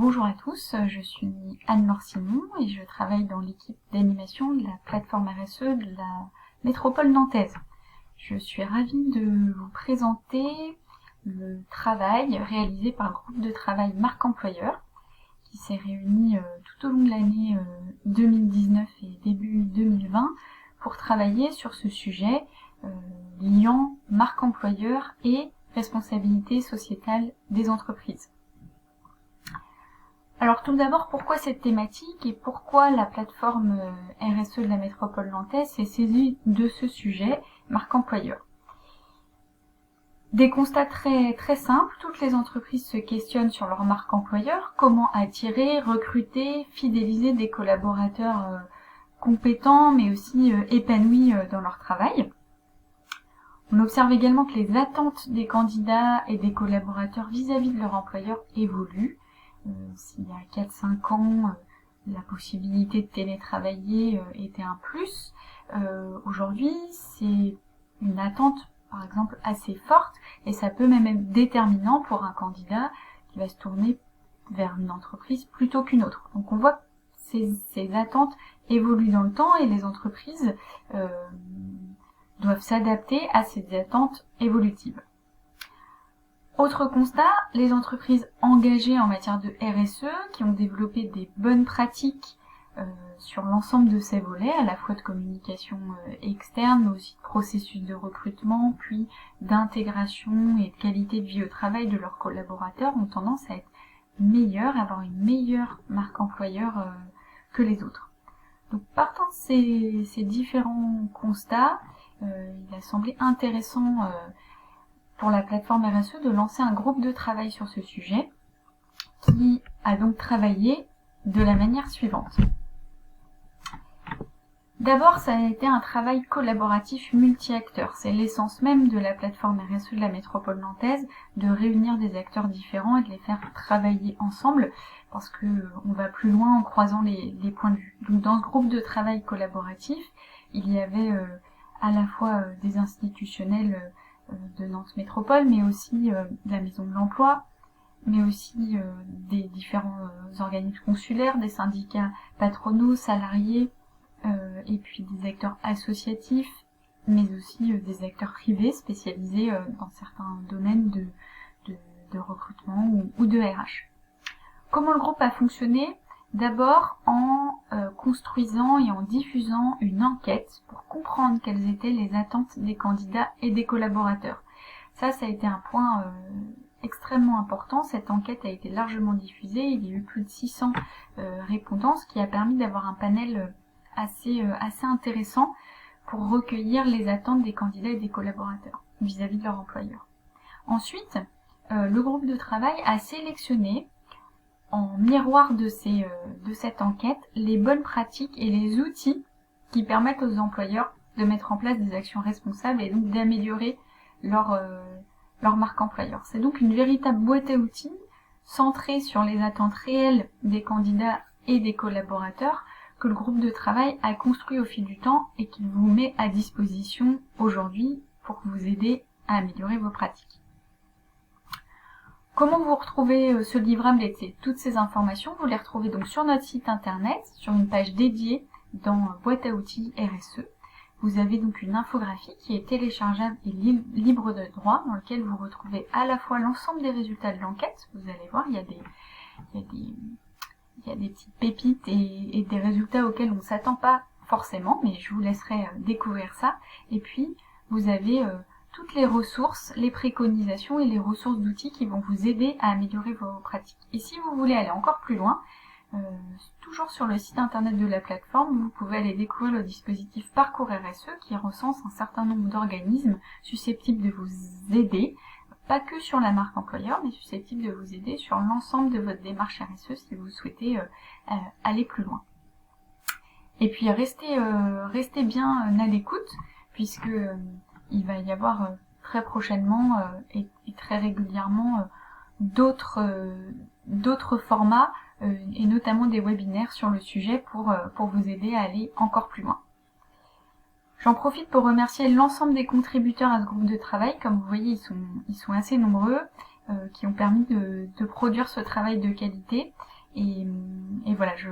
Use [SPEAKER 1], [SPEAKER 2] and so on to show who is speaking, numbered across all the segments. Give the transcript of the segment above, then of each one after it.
[SPEAKER 1] Bonjour à tous, je suis Anne-Laure Simon et je travaille dans l'équipe d'animation de la plateforme RSE de la métropole nantaise. Je suis ravie de vous présenter le travail réalisé par le groupe de travail Marque Employeur qui s'est réuni tout au long de l'année 2019 et début 2020 pour travailler sur ce sujet liant marque employeur et responsabilité sociétale des entreprises. Alors tout d'abord, pourquoi cette thématique et pourquoi la plateforme RSE de la métropole nantaise s'est saisie de ce sujet, marque employeur? Des constats très simples, toutes les entreprises se questionnent sur leur marque employeur, comment attirer, recruter, fidéliser des collaborateurs compétents mais aussi épanouis dans leur travail. On observe également que les attentes des candidats et des collaborateurs vis-à-vis de leur employeur évoluent. S'il y a 4-5 ans, la possibilité de télétravailler était un plus. Aujourd'hui, c'est une attente, par exemple, assez forte et ça peut même être déterminant pour un candidat qui va se tourner vers une entreprise plutôt qu'une autre. Donc on voit que ces attentes évoluent dans le temps et les entreprises doivent s'adapter à ces attentes évolutives. Autre constat, les entreprises engagées en matière de RSE qui ont développé des bonnes pratiques sur l'ensemble de ces volets, à la fois de communication externe, mais aussi de processus de recrutement, puis d'intégration et de qualité de vie au travail de leurs collaborateurs, ont tendance à être meilleures, à avoir une meilleure marque employeur que les autres. Donc partant de ces différents constats, il a semblé intéressant pour la plateforme RSE de lancer un groupe de travail sur ce sujet qui a donc travaillé de la manière suivante. D'abord, ça a été un travail collaboratif multi-acteurs. C'est l'essence même de la plateforme RSE de la métropole nantaise, de réunir des acteurs différents et de les faire travailler ensemble, parce que on va plus loin en croisant les points de vue. Donc dans ce groupe de travail collaboratif, il y avait à la fois des institutionnels de Nantes Métropole, mais aussi de la Maison de l'Emploi, mais aussi des différents organismes consulaires, des syndicats patronaux, salariés, et puis des acteurs associatifs, mais aussi des acteurs privés spécialisés dans certains domaines de recrutement ou de RH. Comment le groupe a fonctionné? D'abord en construisant et en diffusant une enquête pour comprendre quelles étaient les attentes des candidats et des collaborateurs. Ça a été un point extrêmement important. Cette enquête a été largement diffusée. Il y a eu plus de 600 répondants, ce qui a permis d'avoir un panel assez intéressant pour recueillir les attentes des candidats et des collaborateurs vis-à-vis de leur employeur. Ensuite, le groupe de travail a sélectionné en miroir de cette enquête les bonnes pratiques et les outils qui permettent aux employeurs de mettre en place des actions responsables et donc d'améliorer leur marque employeur. C'est donc une véritable boîte à outils centrée sur les attentes réelles des candidats et des collaborateurs que le groupe de travail a construit au fil du temps et qu'il vous met à disposition aujourd'hui pour vous aider à améliorer vos pratiques. Comment vous retrouvez ce livrable et toutes ces informations? Vous les retrouvez donc sur notre site internet, sur une page dédiée dans Boîte à outils RSE. Vous avez donc une infographie qui est téléchargeable et libre de droit, dans laquelle vous retrouvez à la fois l'ensemble des résultats de l'enquête. Vous allez voir, il y a des petites pépites et des résultats auxquels on ne s'attend pas forcément, mais je vous laisserai découvrir ça. Et puis, vous avez toutes les ressources, les préconisations et les ressources d'outils qui vont vous aider à améliorer vos pratiques. Et si vous voulez aller encore plus loin, toujours sur le site internet de la plateforme, vous pouvez aller découvrir le dispositif Parcours RSE qui recense un certain nombre d'organismes susceptibles de vous aider, pas que sur la marque employeur, mais susceptibles de vous aider sur l'ensemble de votre démarche RSE si vous souhaitez aller plus loin. Et puis restez bien à l'écoute, puisque il va y avoir très prochainement et très régulièrement d'autres formats et notamment des webinaires sur le sujet pour vous aider à aller encore plus loin. J'en profite pour remercier l'ensemble des contributeurs à ce groupe de travail. Comme vous voyez, ils sont assez nombreux qui ont permis de produire ce travail de qualité. Et voilà, je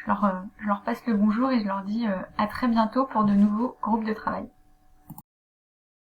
[SPEAKER 1] leur passe le bonjour et je leur dis à très bientôt pour de nouveaux groupes de travail.